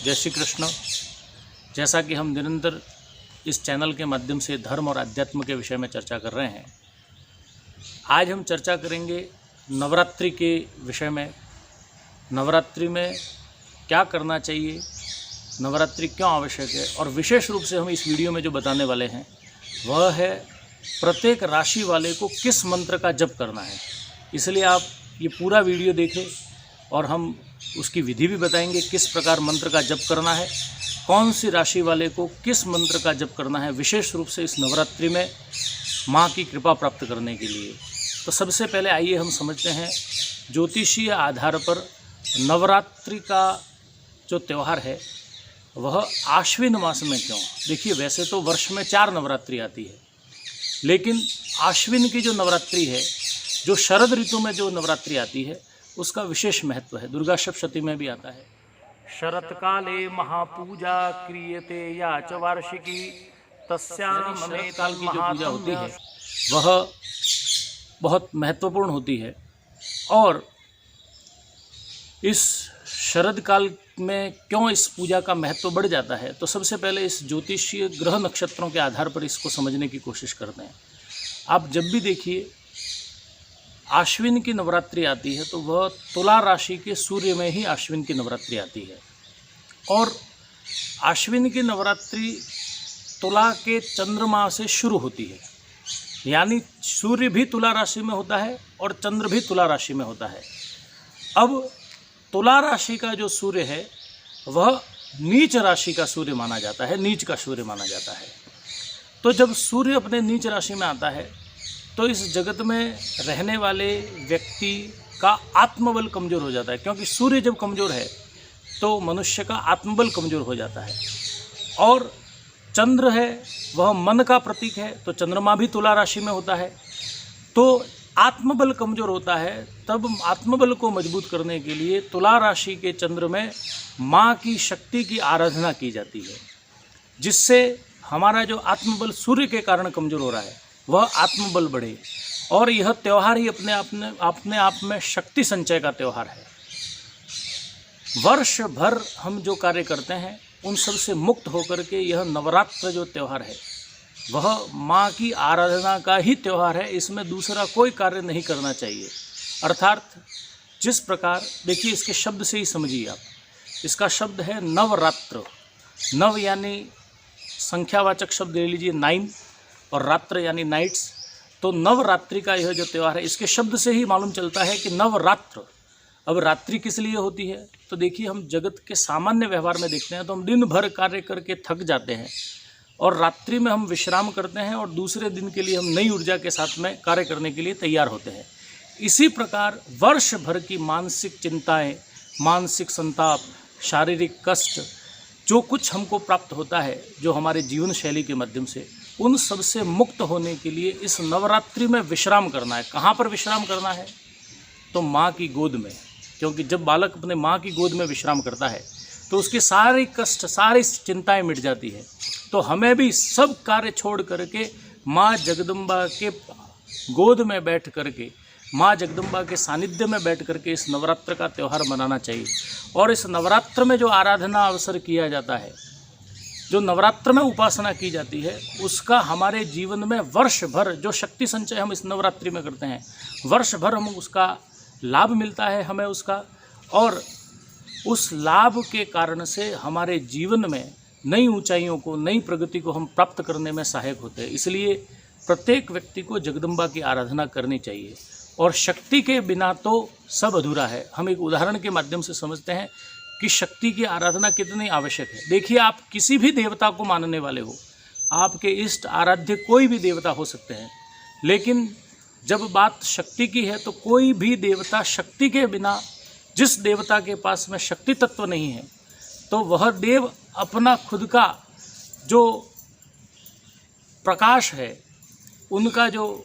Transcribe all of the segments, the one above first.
जय श्री कृष्ण। जैसा कि हम निरंतर इस चैनल के माध्यम से धर्म और अध्यात्म के विषय में चर्चा कर रहे हैं, आज हम चर्चा करेंगे नवरात्रि के विषय में। नवरात्रि में क्या करना चाहिए, नवरात्रि क्यों आवश्यक है, और विशेष रूप से हम इस वीडियो में जो बताने वाले हैं वह है प्रत्येक राशि वाले को किस मंत्र का जप करना है। इसलिए आप ये पूरा वीडियो देखें और हम उसकी विधि भी बताएंगे, किस प्रकार मंत्र का जप करना है, कौन सी राशि वाले को किस मंत्र का जप करना है, विशेष रूप से इस नवरात्रि में माँ की कृपा प्राप्त करने के लिए। तो सबसे पहले आइए हम समझते हैं ज्योतिषीय आधार पर नवरात्रि का जो त्यौहार है वह आश्विन मास में क्यों। देखिए, वैसे तो वर्ष में 4 नवरात्रि आती है, लेकिन आश्विन की जो नवरात्रि है, जो शरद ऋतु में जो नवरात्रि आती है, उसका विशेष महत्व है। दुर्गा सप्तमी में भी आता है, शरत काले महापूजा क्रियते या च वार्षिकी तस्याम शरत काल की जो पूजा होती है वह बहुत महत्वपूर्ण होती है। और इस शरद काल में क्यों इस पूजा का महत्व बढ़ जाता है, तो सबसे पहले इस ज्योतिषीय ग्रह नक्षत्रों के आधार पर इसको समझने की कोशिश करते हैं। आप जब भी देखिए आश्विन की नवरात्रि आती है तो वह तुला राशि के सूर्य में ही आश्विन की नवरात्रि आती है, और आश्विन की नवरात्रि तुला के चंद्रमा से शुरू होती है, यानी सूर्य भी तुला राशि में होता है और चंद्र भी तुला राशि में होता है। अब तुला राशि का जो सूर्य है वह नीच राशि का सूर्य माना जाता है, नीच का सूर्य माना जाता है। तो जब सूर्य अपने नीच राशि में आता है तो इस जगत में रहने वाले व्यक्ति का आत्मबल कमज़ोर हो जाता है, क्योंकि सूर्य जब कमज़ोर है तो मनुष्य का आत्मबल कमज़ोर हो जाता है। और चंद्र है वह मन का प्रतीक है, तो चंद्रमा भी तुला राशि में होता है। तो आत्मबल कमज़ोर होता है, तब आत्मबल को मजबूत करने के लिए तुला राशि के चंद्र में माँ की शक्ति की आराधना की जाती है, जिससे हमारा जो आत्मबल सूर्य के कारण कमज़ोर हो रहा है वह आत्मबल बढ़े। और यह त्यौहार ही अपने आप में शक्ति संचय का त्यौहार है। वर्ष भर हम जो कार्य करते हैं उन सब से मुक्त होकर के यह नवरात्र जो त्यौहार है वह माँ की आराधना का ही त्यौहार है। इसमें दूसरा कोई कार्य नहीं करना चाहिए। अर्थात जिस प्रकार, देखिए इसके शब्द से ही समझिए आप, इसका शब्द है नवरात्र। नव यानी संख्यावाचक शब्द ले लीजिए 9, और रात्र यानी नाइट्स। तो नवरात्रि का यह जो त्यौहार है, इसके शब्द से ही मालूम चलता है कि नवरात्र। अब रात्रि किस लिए होती है, तो देखिए हम जगत के सामान्य व्यवहार में देखते हैं तो हम दिन भर कार्य करके थक जाते हैं और रात्रि में हम विश्राम करते हैं और दूसरे दिन के लिए हम नई ऊर्जा के साथ में कार्य करने के लिए तैयार होते हैं। इसी प्रकार वर्ष भर की मानसिक चिंताएं, मानसिक संताप, शारीरिक कष्ट जो कुछ हमको प्राप्त होता है जो हमारे जीवन शैली के माध्यम से, उन सब से मुक्त होने के लिए इस नवरात्रि में विश्राम करना है। कहाँ पर विश्राम करना है, तो माँ की गोद में। क्योंकि जब बालक अपने माँ की गोद में विश्राम करता है तो उसके सारे कष्ट, सारी चिंताएं मिट जाती है। तो हमें भी सब कार्य छोड़ करके माँ जगदम्बा के गोद में बैठ करके, माँ जगदम्बा के सानिध्य में बैठ करके इस नवरात्र का त्यौहार मनाना चाहिए। और इस नवरात्र में जो आराधना अवसर किया जाता है, जो नवरात्र में उपासना की जाती है, उसका हमारे जीवन में वर्ष भर जो शक्ति संचय हम इस नवरात्रि में करते हैं, वर्ष भर हम उसका लाभ मिलता है हमें उसका। और उस लाभ के कारण से हमारे जीवन में नई ऊंचाइयों को, नई प्रगति को हम प्राप्त करने में सहायक होते हैं। इसलिए प्रत्येक व्यक्ति को जगदम्बा की आराधना करनी चाहिए, और शक्ति के बिना तो सब अधूरा है। हम एक उदाहरण के माध्यम से समझते हैं कि शक्ति की आराधना कितनी आवश्यक है। देखिए, आप किसी भी देवता को मानने वाले हो, आपके इष्ट आराध्य कोई भी देवता हो सकते हैं, लेकिन जब बात शक्ति की है तो कोई भी देवता शक्ति के बिना, जिस देवता के पास में शक्ति तत्व नहीं है, तो वह देव अपना खुद का जो प्रकाश है, उनका जो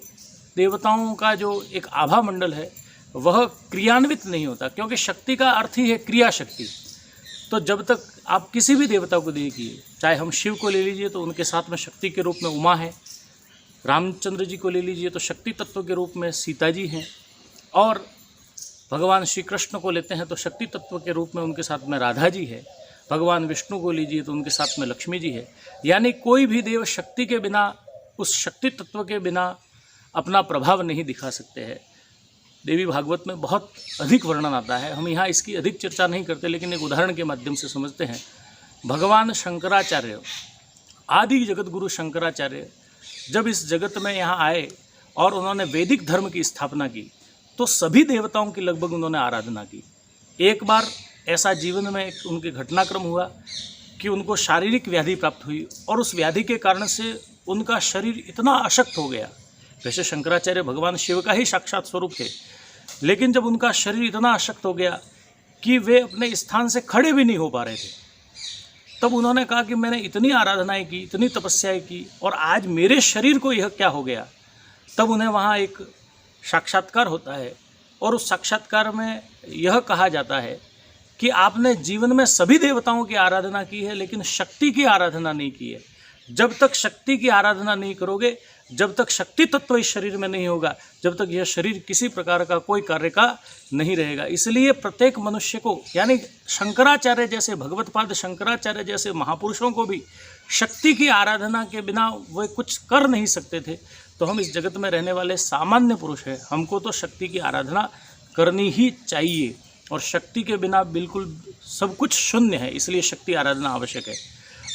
देवताओं का जो एक आभा मंडल है वह क्रियान्वित नहीं होता, क्योंकि शक्ति का अर्थ ही है क्रिया शक्ति। तो जब तक आप किसी भी देवता को देखिए, चाहे हम शिव को ले लीजिए तो उनके साथ में शक्ति के रूप में उमा है, रामचंद्र जी को ले लीजिए तो शक्ति तत्व के रूप में सीता जी हैं, और भगवान श्री कृष्ण को लेते हैं तो शक्ति तत्व के रूप में उनके साथ में राधा जी है। भगवान विष्णु को लीजिए तो उनके साथ में लक्ष्मी जी है। यानी कोई भी देव शक्ति के बिना, उस शक्ति तत्व के बिना अपना प्रभाव नहीं दिखा सकते हैं। देवी भागवत में बहुत अधिक वर्णन आता है, हम यहाँ इसकी अधिक चर्चा नहीं करते, लेकिन एक उदाहरण के माध्यम से समझते हैं। भगवान शंकराचार्य, आदि जगत गुरु शंकराचार्य जब इस जगत में यहाँ आए और उन्होंने वैदिक धर्म की स्थापना की, तो सभी देवताओं की लगभग उन्होंने आराधना की। एक बार ऐसा जीवन में उनके घटनाक्रम हुआ कि उनको शारीरिक व्याधि प्राप्त हुई और उस व्याधि के कारण से उनका शरीर इतना अशक्त हो गया। वैसे शंकराचार्य भगवान शिव का ही साक्षात स्वरूप थे, लेकिन जब उनका शरीर इतना अशक्त हो गया कि वे अपने स्थान से खड़े भी नहीं हो पा रहे थे, तब उन्होंने कहा कि मैंने इतनी आराधनाएं की, इतनी तपस्याएं की, और आज मेरे शरीर को यह क्या हो गया। तब उन्हें वहाँ एक साक्षात्कार होता है, और उस साक्षात्कार में यह कहा जाता है कि आपने जीवन में सभी देवताओं की आराधना की है, लेकिन शक्ति की आराधना नहीं की है। जब तक शक्ति की आराधना नहीं करोगे, जब तक शक्ति तत्व इस शरीर में नहीं होगा, जब तक यह शरीर किसी प्रकार का कोई कार्य का नहीं रहेगा। इसलिए प्रत्येक मनुष्य को, यानी शंकराचार्य जैसे, भगवत्पाद शंकराचार्य जैसे महापुरुषों को भी शक्ति की आराधना के बिना वे कुछ कर नहीं सकते थे। तो हम इस जगत में रहने वाले सामान्य पुरुष हैं, हमको तो शक्ति की आराधना करनी ही चाहिए, और शक्ति के बिना बिल्कुल सब कुछ शून्य है, इसलिए शक्ति आराधना आवश्यक है।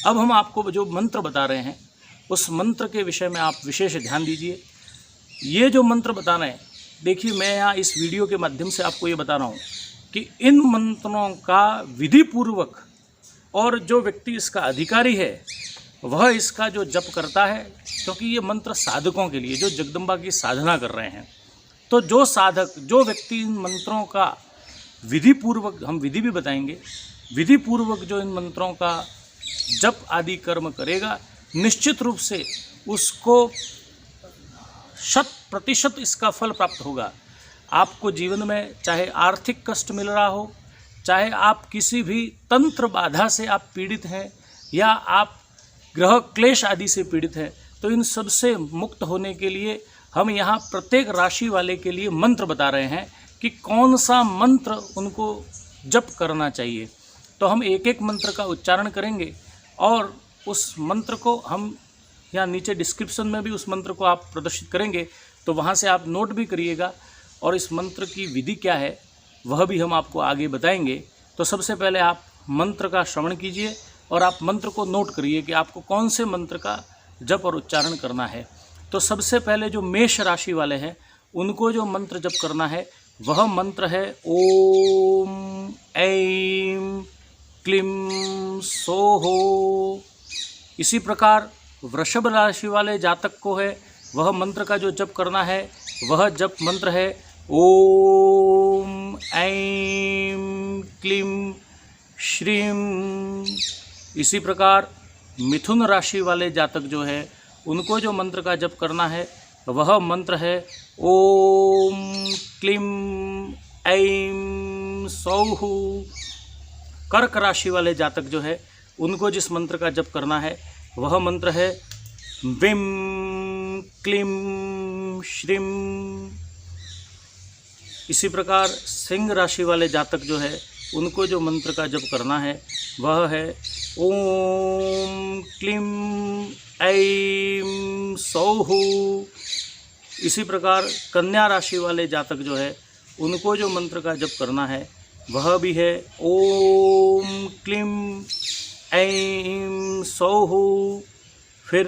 अब हम आपको जो मंत्र बता रहे हैं, उस मंत्र के विषय में आप विशेष ध्यान दीजिए। ये जो मंत्र बता रहे हैं, देखिए मैं यहाँ इस वीडियो के माध्यम से आपको ये बता रहा हूँ कि इन मंत्रों का विधि पूर्वक, और जो व्यक्ति इसका अधिकारी है वह इसका जो जप करता है, क्योंकि ये मंत्र साधकों के लिए, जो जगदम्बा की साधना कर रहे हैं, तो जो साधक, जो व्यक्ति इन मंत्रों का विधि पूर्वक, हम विधि भी बताएंगे, विधि पूर्वक जो इन मंत्रों का जप आदि कर्म करेगा, निश्चित रूप से उसको 100% इसका फल प्राप्त होगा। आपको जीवन में चाहे आर्थिक कष्ट मिल रहा हो, चाहे आप किसी भी तंत्र बाधा से आप पीड़ित हैं, या आप ग्रह क्लेश आदि से पीड़ित हैं, तो इन सब से मुक्त होने के लिए हम यहाँ प्रत्येक राशि वाले के लिए मंत्र बता रहे हैं कि कौन सा मंत्र उनको जप करना चाहिए। तो हम एक एक मंत्र का उच्चारण करेंगे, और उस मंत्र को हम यहाँ नीचे डिस्क्रिप्शन में भी उस मंत्र को आप प्रदर्शित करेंगे, तो वहाँ से आप नोट भी करिएगा, और इस मंत्र की विधि क्या है वह भी हम आपको आगे बताएंगे। तो सबसे पहले आप मंत्र का श्रवण कीजिए, और आप मंत्र को नोट करिए कि आपको कौन से मंत्र का जप और उच्चारण करना है। तो सबसे पहले जो मेष राशि वाले हैं, उनको जो मंत्र जप करना है वह मंत्र है ओम ऐं क्लीं सोहो। इसी प्रकार वृषभ राशि वाले जातक को है, वह मंत्र का जो जप करना है वह जप मंत्र है ओम ऐं क्लीं श्रीं। इसी प्रकार मिथुन राशि वाले जातक जो है, उनको जो मंत्र का जप करना है वह मंत्र है ओम क्लीं ऐं सौः। कर्क राशि वाले जातक जो है, उनको जिस मंत्र का जप करना है वह मंत्र है विम क्लीं श्रीं। इसी प्रकार सिंह राशि वाले जातक जो है, उनको जो मंत्र का जप करना है वह है ओम क्लीं ऐं सौः। इसी प्रकार कन्या राशि वाले जातक जो है, उनको जो मंत्र का जप करना है वह भी है ओम क्लीं ऐं सौः। फिर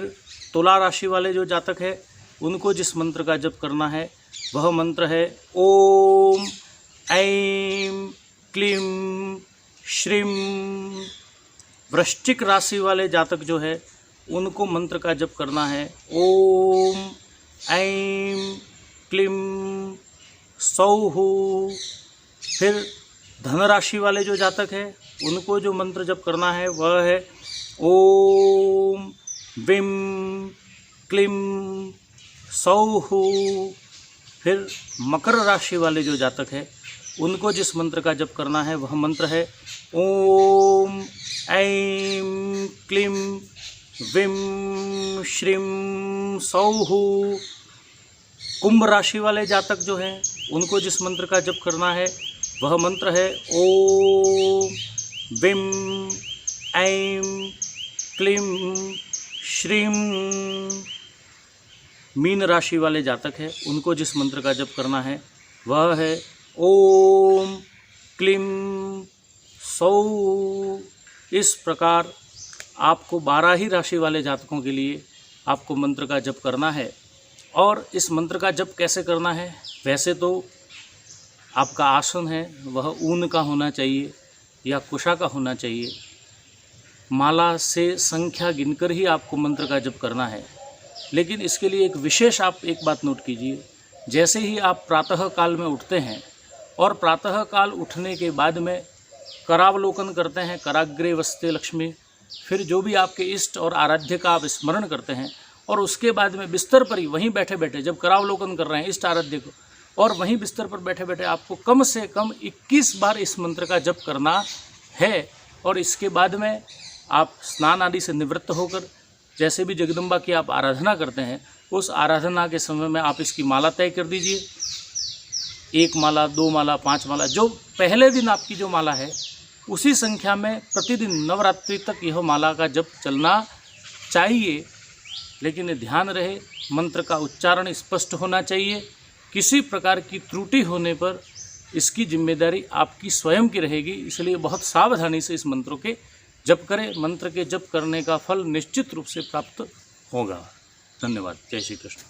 तुला राशि वाले जो जातक है, उनको जिस मंत्र का जप करना है वह मंत्र है ओम ऐं क्लीं श्रीं। वृश्चिक राशि वाले जातक जो है, उनको मंत्र का जप करना है ओम ऐं क्लीं सौः। फिर धन राशि वाले जो जातक है, उनको जो मंत्र जप करना है वह है ओम विम क्लीं सौः। फिर मकर राशि वाले जो जातक है, उनको जिस मंत्र का जप करना है वह मंत्र है ओम ऐं क्लीं विम श्रीं सौः। कुंभ राशि वाले जातक जो हैं, उनको जिस मंत्र का जप करना है वह मंत्र है ओम विम ऐं क्लीं श्रीं। मीन राशि वाले जातक हैं, उनको जिस मंत्र का जप करना है वह है ओम क्लीं सौ। इस प्रकार आपको 12 ही राशि वाले जातकों के लिए आपको मंत्र का जप करना है। और इस मंत्र का जप कैसे करना है? वैसे तो आपका आसन है वह ऊन का होना चाहिए या कुशा का होना चाहिए। माला से संख्या गिनकर ही आपको मंत्र का जप करना है। लेकिन इसके लिए एक विशेष आप एक बात नोट कीजिए, जैसे ही आप प्रातः काल में उठते हैं और प्रातः काल उठने के बाद में करावलोकन करते हैं, कराग्रे वस्ते लक्ष्मी, फिर जो भी आपके इष्ट और आराध्य का आप स्मरण करते हैं और उसके बाद में बिस्तर पर ही वहीं बैठे बैठे जब करावलोकन कर रहे हैं इष्ट आराध्य को, और वहीं बिस्तर पर बैठे बैठे आपको कम से कम 21 बार इस मंत्र का जप करना है। और इसके बाद में आप स्नान आदि से निवृत्त होकर जैसे भी जगदम्बा की आप आराधना करते हैं, उस आराधना के समय में आप इसकी माला तय कर दीजिए। 1 माला, 2 माला, 5 माला, जो पहले दिन आपकी जो माला है उसी संख्या में प्रतिदिन नवरात्रि तक यह माला का जप चलना चाहिए। लेकिन ध्यान रहे मंत्र का उच्चारण स्पष्ट होना चाहिए। किसी प्रकार की त्रुटि होने पर इसकी जिम्मेदारी आपकी स्वयं की रहेगी, इसलिए बहुत सावधानी से इस मंत्रों के जप करें। मंत्र के जप करने का फल निश्चित रूप से प्राप्त होगा। धन्यवाद। जय श्री कृष्ण।